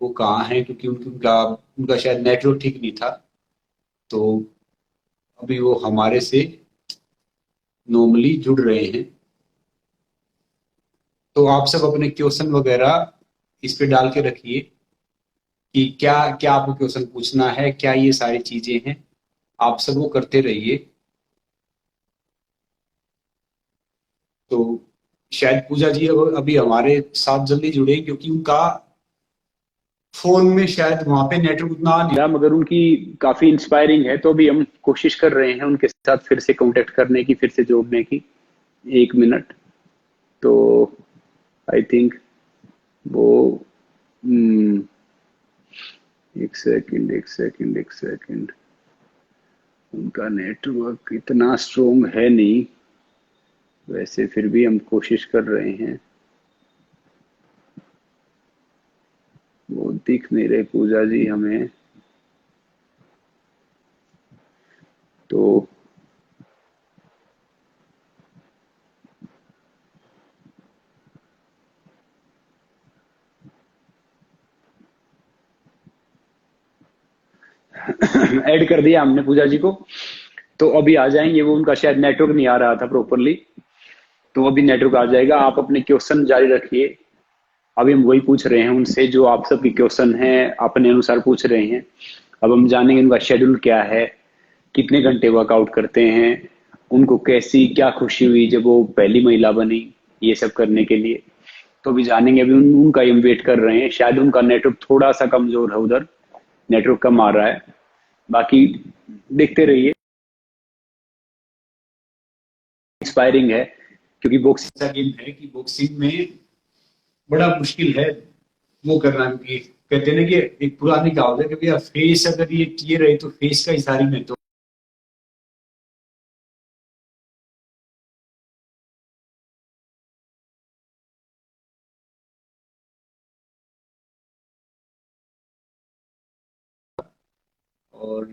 वो कहाँ है, क्योंकि उनका उनका शायद नेटवर्क ठीक नहीं था। तो अभी वो हमारे से नॉर्मली जुड़ रहे हैं। तो आप सब अपने क्वेश्चन वगैरह इस पे डाल के रखिए कि क्या क्या आपको क्वेश्चन पूछना है, क्या ये सारी चीजें हैं, आप सब वो करते रहिए। तो शायद पूजा जी अब अभी हमारे साथ जल्दी जुड़े, क्योंकि उनका फोन में शायद वहां पे नेटवर्क उतना नहीं रहा, मगर उनकी काफी इंस्पायरिंग है। तो अभी हम कोशिश कर रहे हैं उनके साथ फिर से कांटेक्ट करने की, फिर से जोड़ने की। 1 मिनट। तो आई थिंक वो, हम्म, 1 सेकंड, 1 सेकंड, 1 सेकंड। उनका नेटवर्क इतना स्ट्रोंग है नहीं, वैसे फिर भी हम कोशिश कर रहे हैं। दिख नहीं रहे पूजा जी हमें, तो ऐड कर दिया हमने पूजा जी को, तो अभी आ जाएंगे वो। उनका शायद नेटवर्क नहीं आ रहा था प्रॉपरली, तो अभी नेटवर्क आ जाएगा। आप अपने क्वेश्चन जारी रखिए। अभी हम वही पूछ रहे हैं उनसे जो आप सबके क्वेश्चन हैं, अपने अनुसार पूछ रहे हैं। अब हम जानेंगे उनका शेड्यूल क्या है, कितने घंटे वर्कआउट करते हैं, उनको कैसी क्या खुशी हुई जब वो पहली महिला बनी, ये सब करने के लिए। तो अभी जानेंगे। अभी उनका हम वेट कर रहे हैं। शायद उनका नेटवर्क थोड़ा सा कमजोर है, उधर नेटवर्क कम आ रहा है। बाकी देखते रहिए। इंस्पायरिंग है, क्योंकि बॉक्सिंग ऐसा गेम है कि बॉक्सिंग में बड़ा मुश्किल है वो करना। क्योंकि कहते हैं ना कि एक पुरानी कहावत है कि भैया फेस अगर ये रहे तो फेस का इशारी में तो और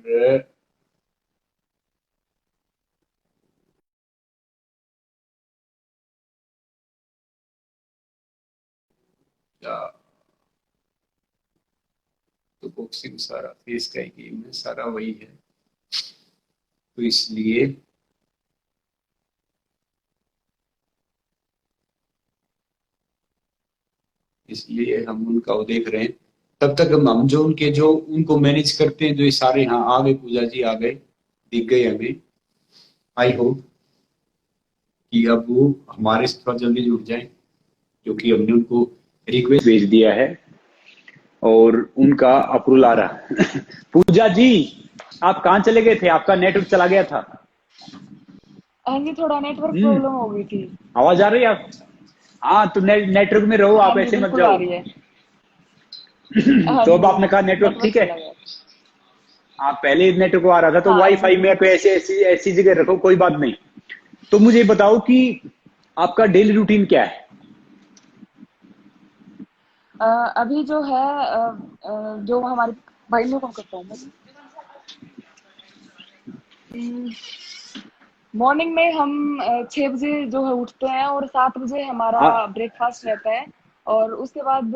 क्या, तो बॉक्सिंग सारा फेस का ही गेम है, सारा वही है। तो इसलिए हम उनका वो देख रहे हैं। तब तक हम जो उनके जो उनको मैनेज करते हैं, जो ये सारे, हाँ आ गए पूजा जी, आ गए, दिख गए हमें। आई होप कि अब वो हमारे से थोड़ा जल्दी जुड़ जाए, क्योंकि हमने उनको रिक्वेस्ट भेज दिया है और उनका अप्रूवल आ रहा। पूजा जी, आप कहाँ चले गए थे? आपका नेटवर्क चला गया था। हाँ जी, थोड़ा नेटवर्क हम्म, प्रॉब्लम हो गई थी। आवाज आ रही है आप? हाँ, तो नेटवर्क में रहो हाँ आप, जी, ऐसे मत बिल्कुल आ जाओ। रही है। हाँ तो अब जी, आपने कहा नेटवर्क नेटवर्क ठीक है। चला गया था। हाँ, पहले नेटवर्क आ रहा था, तो हाँ वाईफाई जी। में कोई ऐसी ऐसी ऐसी जगह रखो, कोई बात नहीं। तो मुझे बताओ कि आपका डेली रूटीन क्या है? अभी जो है जो हमारे भाई ने कॉल करता हूँ मैं। मॉर्निंग में हम 6 बजे जो है उठते हैं और 7 बजे हमारा आ, ब्रेकफास्ट रहता है। और उसके बाद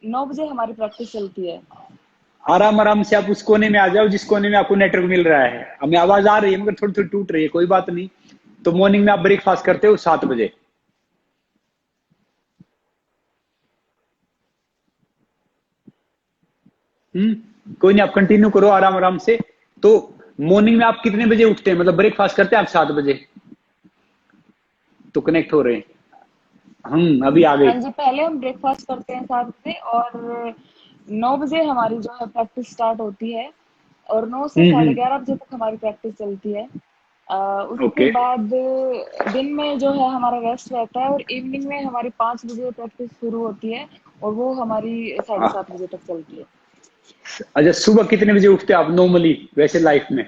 9 बजे हमारी प्रैक्टिस चलती है। आराम आराम से आप उस कोने में आ जाओ जिस कोने में आपको नेटवर्क मिल रहा है। हमें आवाज आ रही है मगर थोड़ी थोड़ी टूट रही है, कोई बात नहीं। तो मॉर्निंग में आप ब्रेकफास्ट करते हो 7 बजे। कोई नहीं, आप कंटिन्यू करो आराम आराम से। तो मॉर्निंग में आप कितने बजे उठते हैं? मतलब ब्रेकफास्ट करते हैं आप 7 बजे? तो कनेक्ट हो रहे हैं। अभी आ हाँ गए। जी, पहले हम ब्रेकफास्ट करते हैं 7 बजे और 9 बजे हमारी जो है प्रैक्टिस स्टार्ट होती है। और 9 से साढ़े हम्म। ग्यारह बजे तक हमारी प्रैक्टिस चलती है। उसके ओके। बाद दिन में जो है हमारा रेस्ट रहता है और इवनिंग में हमारी 5 बजे प्रैक्टिस शुरू होती है और वो हमारी 7:30 बजे तक चलती है। अच्छा, सुबह कितने बजे उठते हैं आप नॉर्मली वैसे लाइफ में?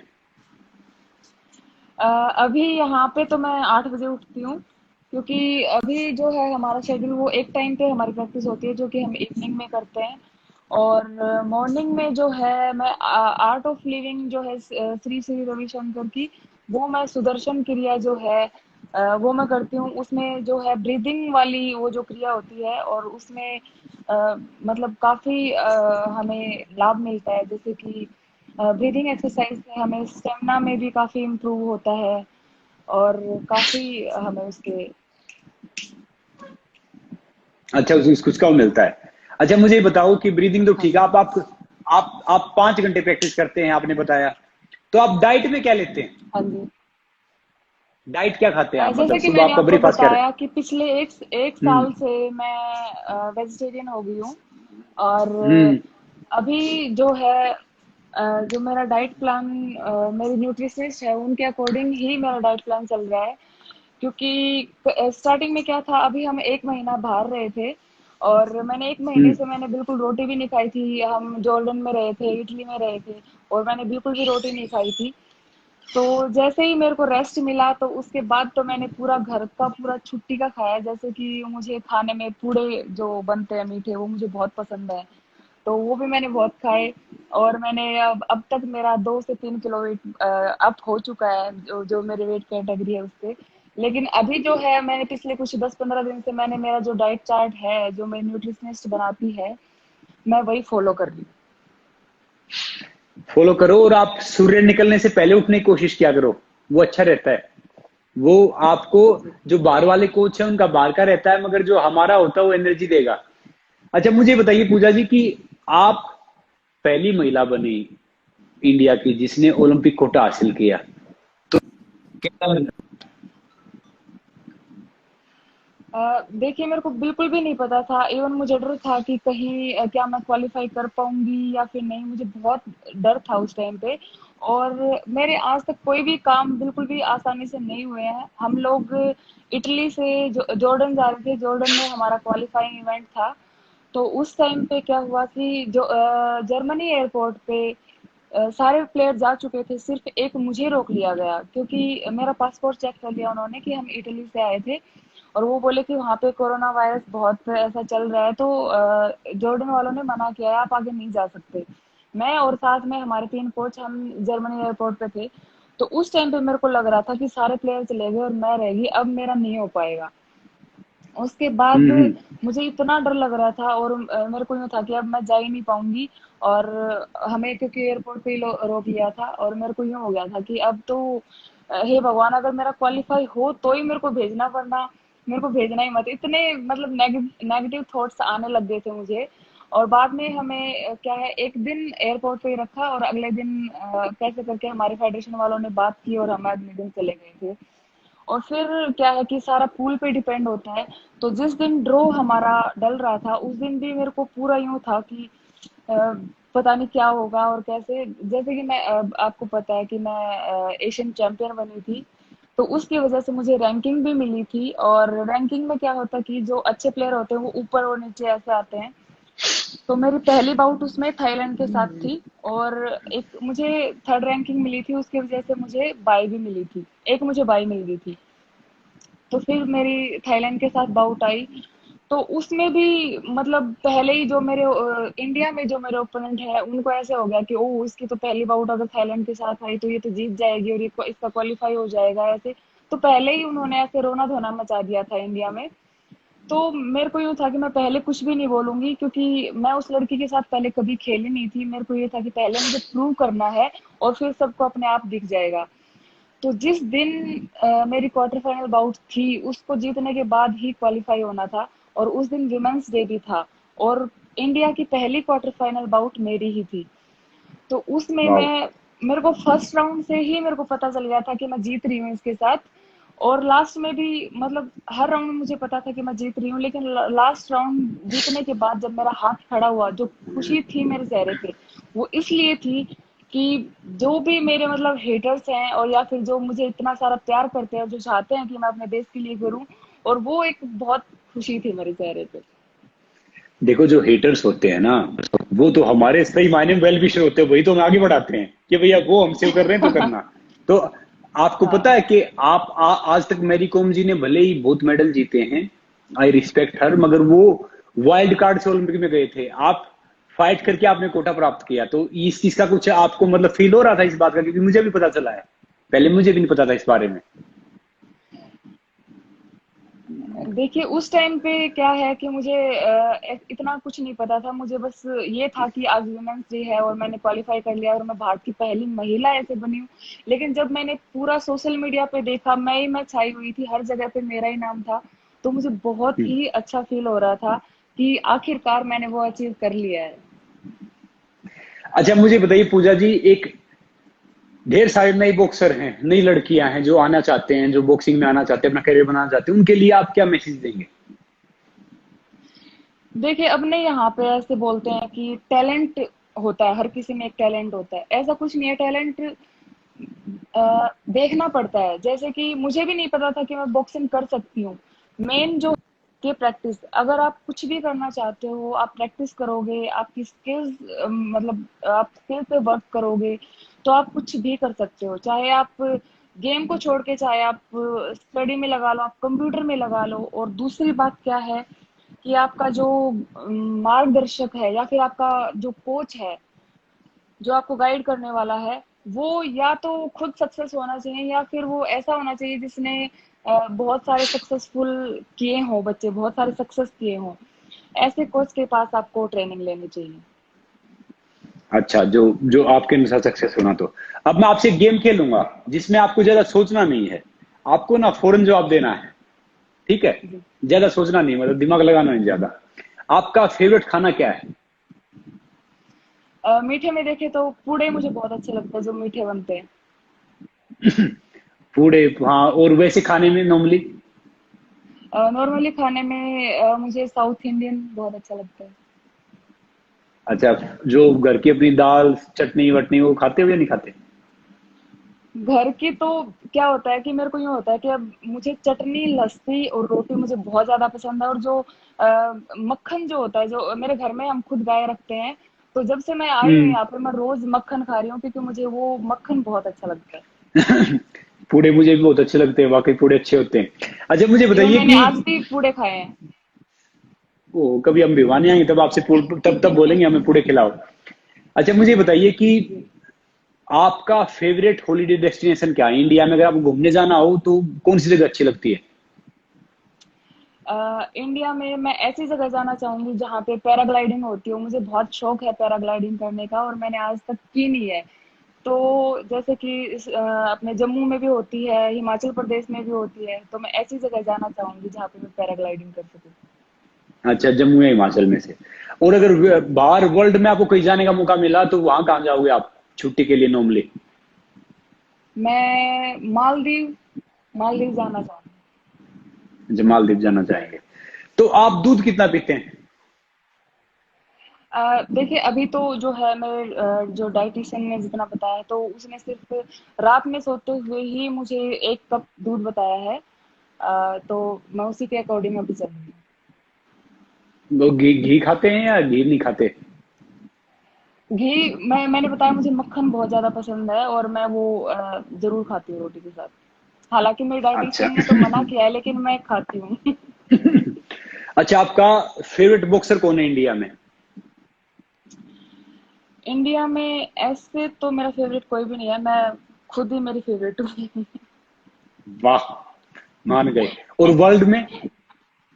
अभी यहाँ पे तो मैं 8 बजे उठती हूँ, क्योंकि अभी जो है हमारा शेड्यूल वो एक टाइम पे हमारी प्रैक्टिस होती है जो कि हम इवनिंग में करते हैं। और मॉर्निंग में जो है मैं आर्ट ऑफ लिविंग जो है श्री श्री रविशंकर की, वो मैं सुदर्शन क्रिया जो है वो मैं करती हूँ। उसमें जो है ब्रीदिंग वाली वो जो क्रिया होती है और उसमें मतलब काफी हमें लाभ मिलता है। जैसे कि ब्रीदिंग एक्सरसाइज से हमें स्टेमिना में भी काफी इम्प्रूव होता है और काफी हमें उसके। अच्छा, उसका मिलता है। अच्छा, मुझे ये बताओ कि ब्रीदिंग तो हाँ ठीक है, जी। आप 5 घंटे प्रैक्टिस करते हैं आपने बताया। तो आप डाइट में क्या लेते हैं? हाँ जी। डाइट क्या खाते हैं आप? मतलब जैसे कि सुबह मैंने आपका आपको ब्रेकफास्ट क्या बताया है? कि पिछले एक हम्म। साल से मैं वेजिटेरियन हो गई हूँ। और हम्म। अभी जो है जो मेरा डाइट प्लान मेरी न्यूट्रिशनिस्ट है उनके अकॉर्डिंग ही मेरा डाइट प्लान चल रहा है। क्योंकि स्टार्टिंग में क्या था, अभी हम 1 महीना बाहर रहे थे और मैंने 1 महीने हम्म। से मैंने बिल्कुल रोटी भी नहीं खाई थी। हम जॉर्डन में रहे थे, इटली में रहे थे और मैंने बिल्कुल भी रोटी नहीं खाई थी। तो जैसे ही मेरे को रेस्ट मिला तो उसके बाद तो मैंने पूरा घर का पूरा छुट्टी का खाया। जैसे कि मुझे खाने में पूड़े जो बनते हैं मीठे वो मुझे बहुत पसंद है। तो वो भी मैंने बहुत खाए। और मैंने अब तक मेरा 2 से 3 किलो वेट अप हो चुका है, जो मेरे वेट कैटेगरी है उससे। लेकिन अभी जो है, मैंने पिछले कुछ 10-15 दिन से मैंने मेरा जो डाइट चार्ट है, जो मेरी न्यूट्रिशनिस्ट बनाती है, मैं वही फॉलो कर रही हूँ। फॉलो करो, और आप सूर्य निकलने से पहले उठने की कोशिश किया करो, वो अच्छा रहता है। वो आपको, जी जी। जो बाहर वाले कोच है उनका बाहर का रहता है, मगर जो हमारा होता है वो एनर्जी देगा। अच्छा मुझे बताइए पूजा जी कि आप पहली महिला बनी इंडिया की जिसने ओलंपिक कोटा हासिल किया, तो कैसा लगा? देखिए, मेरे को बिल्कुल भी नहीं पता था। इवन मुझे डर था कि कहीं क्या मैं क्वालिफाई कर पाऊंगी या फिर नहीं। मुझे बहुत डर था उस टाइम पे। और मेरे आज तक कोई भी काम बिल्कुल भी आसानी से नहीं हुए हैं। हम लोग इटली से जॉर्डन जा रहे थे। जॉर्डन में हमारा क्वालिफाइंग इवेंट था। तो उस टाइम पे क्या हुआ कि जो जर्मनी एयरपोर्ट पे सारे प्लेयर जा चुके थे, सिर्फ एक मुझे रोक लिया गया, क्योंकि मेरा पासपोर्ट चेक कर लिया उन्होंने कि हम इटली से आए थे। और वो बोले कि वहाँ पे कोरोना वायरस बहुत ऐसा चल रहा है, तो जॉर्डन वालों ने मना किया है, आप आगे नहीं जा सकते। मैं और साथ में हमारे 3 कोच, हम जर्मनी एयरपोर्ट पे थे। तो उस टाइम पे मेरे को लग रहा था कि सारे प्लेयर चले गए और मैं रह गई, अब मेरा नहीं हो पाएगा। उसके बाद हम्म। मुझे इतना डर लग रहा था, और मेरे को यूँ था कि अब मैं जा ही नहीं पाऊंगी। और हमें क्योंकि एयरपोर्ट पे ही रोक लिया था, और मेरे को यूँ हो गया था कि अब तो हे भगवान, अगर मेरा क्वालिफाई हो तो ही मेरे को भेजना, वरना मेरे को भेजना ही मत। इतने मतलब नेगेटिव थॉट्स आने लग गए थे मुझे। और बाद में हमें क्या है, एक दिन एयरपोर्ट पे ही रखा, और अगले दिन कैसे करके हमारे फेडरेशन वालों ने बात की और हम अगले दिन चले गए थे। और फिर क्या है कि सारा पूल पे डिपेंड होता है। तो जिस दिन ड्रॉ हमारा डल रहा था, उस दिन भी मेरे को पूरा यूं था कि अ, पता नहीं क्या होगा और कैसे। जैसे कि मैं आपको पता है कि मैं एशियन चैंपियन बनी थी। तो उसकी वजह से मुझे रैंकिंग भी मिली थी। और रैंकिंग में क्या होता है कि जो अच्छे प्लेयर होते हैं वो ऊपर और नीचे ऐसे आते हैं। तो मेरी पहली बाउट उसमें थाईलैंड के साथ थी। और एक मुझे थर्ड रैंकिंग मिली थी, उसकी वजह से मुझे बाई भी मिली थी। एक मुझे बाई मिल गई थी। तो फिर मेरी थाईलैंड के साथ बाउट आई। तो उसमें भी मतलब पहले ही जो मेरे इंडिया में जो मेरे ओपोनेंट है, उनको ऐसे हो गया कि ओ, इसकी तो पहली बाउट अगर थाईलैंड के साथ आई तो ये तो जीत जाएगी और ये इसका क्वालिफाई हो जाएगा ऐसे। तो पहले ही उन्होंने ऐसे रोना धोना मचा दिया था इंडिया में। तो मेरे को यूँ था कि मैं पहले कुछ भी नहीं बोलूंगी, क्योंकि मैं उस लड़की के साथ पहले कभी खेली नहीं थी। मेरे को ये था कि पहले मुझे प्रूव करना है, और फिर सबको अपने आप दिख जाएगा। तो जिस दिन मेरी क्वार्टर फाइनल बाउट थी, उसको जीतने के बाद ही क्वालिफाई होना था। और उस दिन विमेंस डे भी था। और इंडिया की पहली क्वार्टर फाइनल बाउट मेरी ही थी। तो उसमें वाह। मेरे को फर्स्ट राउंड से ही मेरे को पता चल गया था कि मैं जीत रही हूँ इसके साथ। और लास्ट में भी मतलब हर राउंड में मुझे पता था कि मैं जीत रही हूँ, लेकिन लास्ट राउंड जीतने के बाद जब मेरा हाथ खड़ा हुआ, जो खुशी थी मेरे चेहरे पे, वो इसलिए थी कि जो भी मेरे मतलब हेटर्स हैं, और या फिर जो मुझे इतना सारा प्यार करते हैं, जो चाहते हैं कि मैं अपने देश के लिए करूं, और वो एक बहुत खुशी थी मेरे चेहरे पे। देखो जो हेटर्स होते हैं ना, वो तो हमारे सही मायने में वेल विशर होते हैं, वही तो हमें आगे बढ़ाते हैं कि भैया वो हमसे वो कर रहे हैं तो करना। तो आपको पता हाँ है कि आज तक मैरी कॉम जी ने भले ही बहुत मेडल जीते हैं, आई रिस्पेक्ट हर, मगर वो वाइल्ड कार्ड से ओलंपिक में गए थे। आप फाइट करके आपने कोटा प्राप्त किया, तो इस चीज का कुछ आपको मतलब फील हो रहा था इस बात का? क्योंकि मुझे भी पता चला है, पहले मुझे भी नहीं पता था इस बारे में। देखिए, उस टाइम पे क्या है कि मुझे इतना कुछ नहीं पता था। मुझे बस ये था कि आज वुमेन्स डे है और मैंने क्वालिफाई कर लिया और मैं भारत की पहली महिला ऐसे बनी हूँ। लेकिन जब मैंने पूरा सोशल मीडिया पे देखा, मैं ही मैं छाई हुई थी, हर जगह पे मेरा ही नाम था। तो मुझे बहुत ही अच्छा फील हो रहा था कि आखिरकार मैंने वो अचीव कर लिया है। अच्छा मुझे बताइए पूजा जी, एक ढेर सारे नई बॉक्सर हैं, नई लड़कियां हैं जो आना चाहते हैं, जो बॉक्सिंग में आना चाहते हैं, अपना करियर बनाना चाहते हैं, उनके लिए आप क्या मैसेज देंगे? देखिए, अब नहीं, यहाँ पे ऐसे बोलते हैं कि टैलेंट होता है, हर किसी में एक टैलेंट होता है। ऐसा कुछ नहीं है। टैलेंट देखना पड़ता है। जैसे कि मुझे भी नहीं पता था कि मैं बॉक्सिंग कर सकती हूँ। मेन जो कि प्रैक्टिस, अगर आप कुछ भी करना चाहते हो, आप प्रैक्टिस करोगे, आपकी स्किल्स मतलब आप स्किल पे वर्क करोगे, तो आप कुछ भी कर सकते हो। चाहे आप गेम को छोड़ के, चाहे आप स्टडी में लगा लो, आप कंप्यूटर में लगा लो। और दूसरी बात क्या है कि आपका जो मार्गदर्शक है या फिर आपका जो कोच है, जो आपको गाइड करने वाला है, वो या तो खुद सक्सेस होना चाहिए या फिर वो ऐसा होना चाहिए जिसने बहुत सारे सक्सेसफुल किए हों, बच्चे बहुत सारे सक्सेस किए हों। ऐसे कोच के पास आपको ट्रेनिंग लेनी चाहिए। अच्छा, जो जो आपके अनुसार सक्सेस होना। तो अब मैं आपसे गेम खेलूंगा जिसमें आपको ज्यादा सोचना नहीं है, आपको ना फौरन जवाब देना है, ठीक है? जी। ज्यादा सोचना नहीं, मतलब दिमाग लगाना नहीं ज्यादा। आपका फेवरेट खाना क्या है? मीठे में देखे तो पूड़े मुझे बहुत अच्छे लगते हैं, जो मीठे बनते हैं। पूड़े, हाँ। और वैसे खाने में नॉर्मली? नॉर्मली खाने में मुझे साउथ इंडियन बहुत अच्छा लगता है। अच्छा, जो घर की अपनी दाल चटनी वटनी वो खाते हो या नहीं खाते? घर की तो क्या होता है कि मेरे को यूँ होता है कि अब मुझे चटनी, लस्सी और रोटी मुझे बहुत ज़्यादा पसंद है, और जो मक्खन जो होता है, जो मेरे घर में हम खुद गाय रखते हैं, तो जब से मैं आई हूँ हम्म। यहाँ पे मैं रोज़ मक्खन खा रही हूँ, क्योंकि मुझे वो मक्खन बहुत अच्छा लगता है। पूड़े मुझे भी बहुत अच्छे लगते हैं, वाकई पूड़े अच्छे होते हैं। अच्छा, मुझे इवन बताइए मैंने कि आज भी पूड़े खाए हैं। वो कभी हम भिवानी आएंगे तब आपसे तब तब बोलेंगे हमें पूड़े खिलाओ। अच्छा, मुझे बताइए कि जी। आपका फेवरेट हॉलीडे डेस्टिनेशन क्या है? इंडिया में अगर आपको घूमने जाना हो तो कौन सी जगह अच्छी लगती है? इंडिया में मैं ऐसी जगह जाना चाहूंगी जहाँ पे पैराग्लाइडिंग होती हो। मुझे बहुत शौक है पैराग्लाइडिंग करने का, और मैंने आज तक की नहीं है। तो जैसे कि अपने जम्मू में भी होती है, हिमाचल प्रदेश में भी होती है, तो मैं ऐसी जगह जाना चाहूंगी जहाँ पे मैं पैराग्लाइडिंग कर सकूँ। अच्छा, जम्मू या हिमाचल में से। और अगर बाहर वर्ल्ड में आपको कहीं जाने का मौका मिला तो वहां कहाँ जाओगे आप छुट्टी के लिए नॉर्मली? मैं मालदीव मालदीव जाना चाहूंगी। अच्छा, मालदीव जाना चाहेंगे। तो आप दूध कितना पीते हैं? देखिए, अभी तो जो है मेरे जो डाइटिशियन ने जितना बताया, तो उसने सिर्फ रात में सोते हुए ही मुझे 1 कप दूध बताया है। तो मैं उसी के अकॉर्डिंग अभी चल रही हूँ। वो घी घी खाते हैं या घी नहीं खाते? घी मैंने बताया, मुझे मक्खन बहुत ज्यादा पसंद है, और मैं वो जरूर खाती हूँ रोटी के साथ। हालांकि मेरे अच्छा। डाइटिशियन ने तो मना किया है, लेकिन मैं खाती हूँ। अच्छा, आपका फेवरेट बॉक्सर कौन है इंडिया में? इंडिया में ऐसे तो मेरा फेवरेट कोई भी नहीं है, मैं खुद ही मेरी फेवरेट हूँ। वाह, मान गए। और वर्ल्ड में?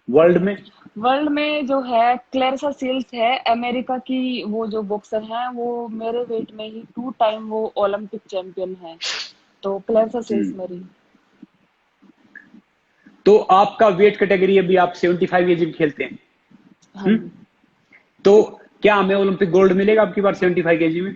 वर्ल्ड में? वर्ल्ड में जो है क्लैरिसा सील्स है, अमेरिका की वो जो बॉक्सर हैं, वो मेरे वेट में ही 2 टाइम वो ओलंपिक चैंपियन है। तो क्लैरिसा सील्स हम्म। मेरी। तो आपका वेट कैटेगरी, अभी आप 75 kg खेलते हैं? हाँ हम्म। जी। तो क्या हमें ओलंपिक गोल्ड मिलेगा आपकी बार 75 kg में?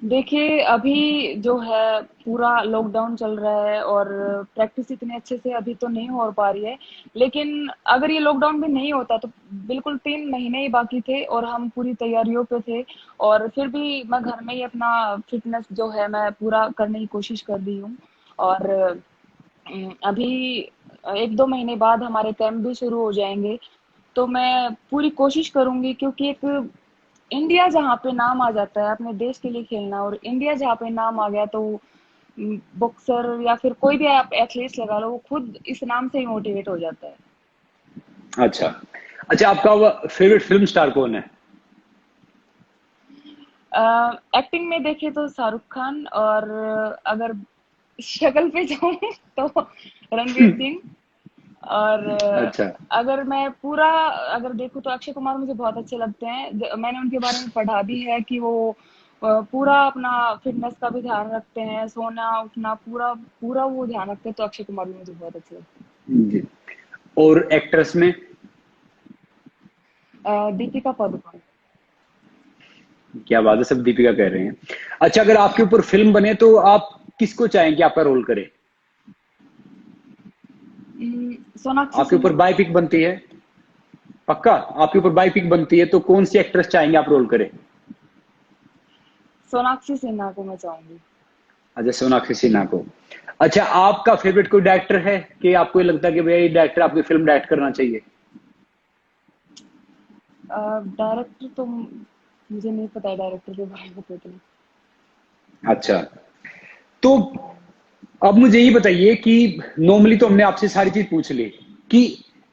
देखिए, अभी जो है पूरा लॉकडाउन चल रहा है, और प्रैक्टिस इतने अच्छे से अभी तो नहीं हो पा रही है। लेकिन अगर ये लॉकडाउन भी नहीं होता तो बिल्कुल 3 महीने ही बाकी थे, और हम पूरी तैयारियों पे थे। और फिर भी मैं घर में ही अपना फिटनेस जो है मैं पूरा करने की कोशिश कर रही हूँ। और अभी 1-2 महीने बाद हमारे कैंप भी शुरू हो जाएंगे। तो मैं पूरी कोशिश करूंगी, क्योंकि एक इंडिया जहाँ पे नाम आ जाता है अपने देश के लिए खेलना, और इंडिया जहाँ पे नाम आ गया, तो बॉक्सर या फिर कोई भी आप एथलीट्स लगा लो, वो खुद इस नाम से ही मोटिवेट हो जाता है। अच्छा। अच्छा, आपका फेवरेट फिल्म स्टार कौन है? एक्टिंग में देखे तो शाहरुख खान, और अगर शक्ल पे जाऊं तो रणवीर सिंह। और अच्छा। अगर मैं पूरा अगर देखूँ तो अक्षय कुमार मुझे बहुत अच्छे लगते हैं। मैंने उनके बारे में पढ़ा भी है कि वो पूरा अपना फिटनेस का भी ध्यान रखते हैं, सोना उठना पूरा पूरा वो ध्यान रखते हैं, तो अक्षय कुमार भी मुझे बहुत अच्छे लगते जी। और एक्ट्रेस में? हैं। दीपिका पादुकोण। क्या बात है, सब दीपिका कह रहे हैं। अच्छा, अगर आपके ऊपर फिल्म बने तो आप किसको चाहेंगे आपका रोल करे? सोनाक्षी आपके ऊपर सिन्हा। बायोपिक बनती है, पक्का आपके ऊपर बायोपिक बनती है तो कौन सी एक्ट्रेस चाहेंगे आप रोल करे? सोनाक्षी सिन्हा को मैं चाहूंगी। अच्छा, सोनाक्षी सिन्हा को। अच्छा, आपका फेवरेट कोई डायरेक्टर है कि आपको ये लगता है कि भैया ये डायरेक्टर आपकी फिल्म डायरेक्ट करना चाहिए? डायरेक्टर तो मुझे नहीं पता है डायरेक्टर के बारे में तो इतना। अच्छा, तो अब मुझे ये बताइए कि नॉर्मली तो हमने आपसे सारी चीज पूछ ली कि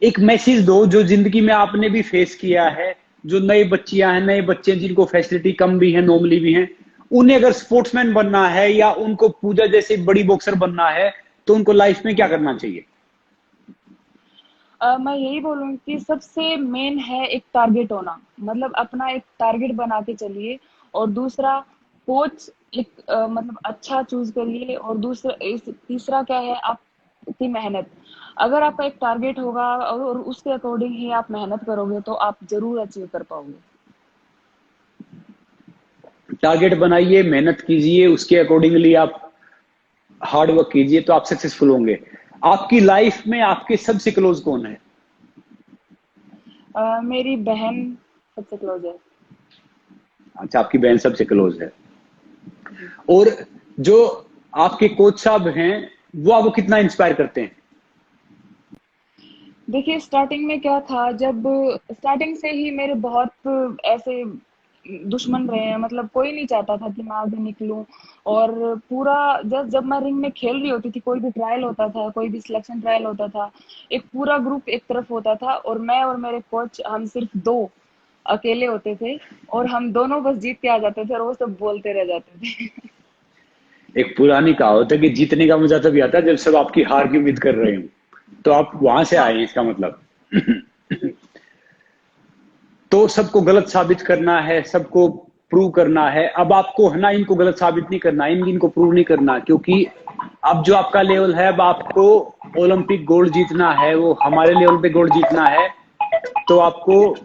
एक मैसेज दो जो जिंदगी में आपने भी फेस किया है, जो नए बच्चियां हैं, नए बच्चे हैं, जिनको फैसिलिटी कम भी है, नॉर्मली भी हैं, उन्हें अगर स्पोर्ट्समैन बनना है या उनको पूजा जैसे बड़ी बॉक्सर बनना है तो उनको लाइफ में क्या करना चाहिए? मैं यही बोलूंगी कि सबसे मेन है एक टारगेट होना, मतलब अपना एक टारगेट बना के चलिए। और दूसरा, कोच एक मतलब अच्छा चूज करिए। और दूसरा तीसरा क्या है, आपकी मेहनत। अगर आपका एक टारगेट होगा और उसके अकॉर्डिंग ही आप मेहनत करोगे तो आप जरूर अचीव कर पाओगे। टारगेट बनाइए, मेहनत कीजिए, उसके अकॉर्डिंगली आप हार्ड वर्क कीजिए तो आप सक्सेसफुल होंगे। आपकी लाइफ में आपके सबसे क्लोज कौन है? मेरी बहन सबसे क्लोज है। अच्छा, आपकी बहन सबसे क्लोज है। जी। और जो आपके कोच साहब हैं वो आपको कितना इंस्पायर करते हैं? देखिए, स्टार्टिंग में क्या था, जब स्टार्टिंग से ही मेरे बहुत ऐसे दुश्मन रहे हैं, मतलब कोई नहीं चाहता था कि मैं आगे निकलूं। और पूरा जब जब मैं रिंग में खेल रही होती थी, कोई भी ट्रायल होता था, कोई भी सिलेक्शन ट्रायल होता था, एक पूरा ग्रुप एक तरफ होता था और मैं और मेरे कोच, हम सिर्फ दो अकेले होते थे। और हम दोनों बस जीत के आ जाते थे और वो सब बोलते रह जाते थे। एक पुरानी कहावत है कि जीतने का मजा तभी आता है जब सब आपकी हार की उम्मीद कर रहे हो। तो आप वहां से आए हाँ हैं इसका मतलब। जी। तो सबको गलत साबित करना है, सबको प्रूव करना है। अब आपको है ना, इनको गलत साबित नहीं करना, इनको प्रूव नहीं करना, क्योंकि अब जो आपका लेवल है, अब आपको ओलंपिक गोल्ड जीतना है, वो हमारे लेवल पे गोल्ड जीतना है। तो आपको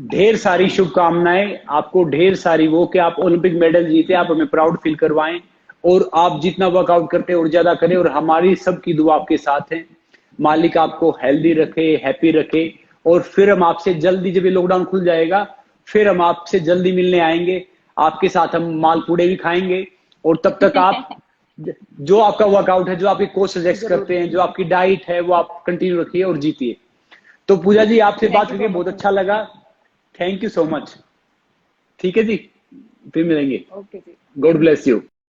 ढेर सारी शुभकामनाएं, आपको ढेर सारी वो कि आप ओलंपिक मेडल जीते, आप हमें प्राउड फील करवाएं। और आप जितना वर्कआउट करते हैं और ज्यादा करें, और हमारी सबकी दुआ आपके साथ है। मालिक आपको हेल्दी रखे, हैप्पी रखे। और फिर हम आपसे जल्दी, जब ये लॉकडाउन खुल जाएगा, फिर हम आपसे जल्दी मिलने आएंगे। आपके साथ हम मालपूड़े भी खाएंगे। और तब तक आप जो आपका वर्कआउट है, जो आपके कोच सजेस्ट जरूर। करते हैं, जो आपकी डाइट है, वो आप कंटिन्यू रखिए और जीतिए। तो पूजा जी, आपसे बात थैंक यू करके सो बहुत मच अच्छा अंकल। लगा। Thank you so much. ठीक है जी, फिर मिलेंगे। ओके जी। God bless you.